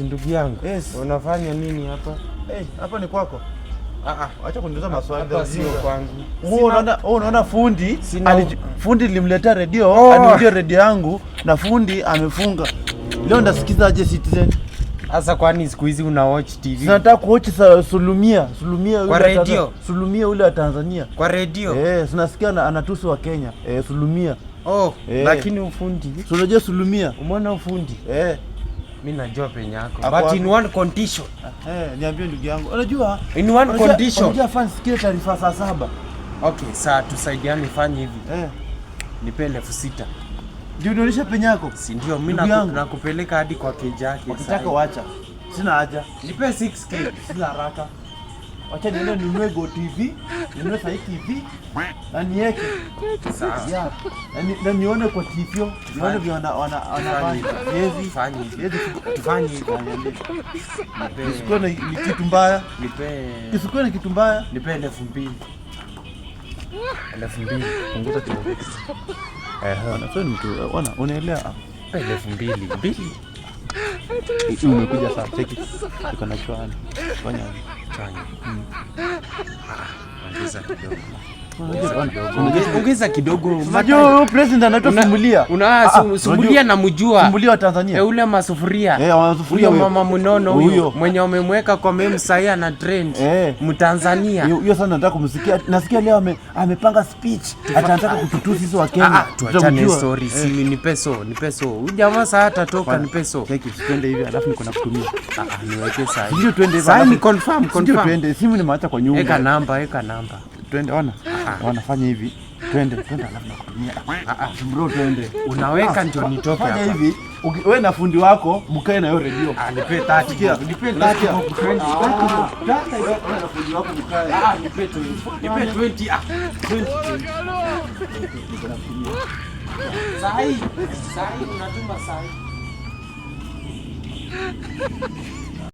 Yes, ndugu yangu. Yes. Unafanya nini hapa? Hapa ni kwako. Acha kuniuliza maswali. Hapa sio kwangu. Unaona fundi fundi nilimletea redio, aniuzie redio yangu na fundi amefunga. Leo ndasikiza aje Citizen. Sasa kwani siku hizi una watch TV? Nataka kuwatch Sulumia kwa redio. Sulumia ule wa Tanzania. Kwa redio. Tunasikia anatusi wa Kenya. Sulumia. Lakini ufundi. Unajua Sulumia? Umeona ufundi? Mimi najua penye yako. But in one condition. Niambie ndugu yangu. Unajua? In one condition. Unajua fans sikia taarifa saa 7. Okay, saa tusaidiane fanye hivi. Nipe 6,000. Ndio nionyeshe penye yako. Si ndio mimi nakupeleka hadi kwa keja yake. Ukitaka waacha. Sina haja. Nipe 6K. Sina haraka. Wacha niende ninunue Go TV, ninunue Sai TV na niweke. Sawa. Na nione kwa TV, nione vile wanafanya. Yezi fanye. Tufanye hivi. Kisikuwe na kitu mbaya. Kisikuwe na kitu mbaya. Nipe 2,000. 2,000. Punguza kidogo. Wanafanya mtu, unaelewa? 2,000. Umekuja sasa cheki. Uko na chwani. Fanya chwani. Ongeza kidogo. Unajua president anaitwa Sumulia. Sumulia namjua. Sumulia wa Tanzania. Ule masufuria. Masufuria mama mnono huyo. Mwenye umemweka kwa meme sahi na trend. Mtanzania. Hiyo sana nataka kumsikia. Nasikia leo amepanga speech. Atataka kututusi sisi wa Kenya. Tuachane story. Si ni peso. Huyu jamaa saa atatoka ni peso. Cheki twende hivi alafu niko nakutumia. Niweke sahi. Ndio twende hivi. Sahi ni confirm. Twende. Simu nimeacha kwa nyumba. Eka namba. Twende wanafanya hivi. Twende alafu nakutumia. Bro twende. Unaweka ndio nitoke hapa. Fanya hivi. Wewe na fundi wako mkae na hiyo redio. Nipe 30. Nipe 30. Data hiyo na fundi wako mkae. Nipe 20. 20. Sahi unatuma sahi.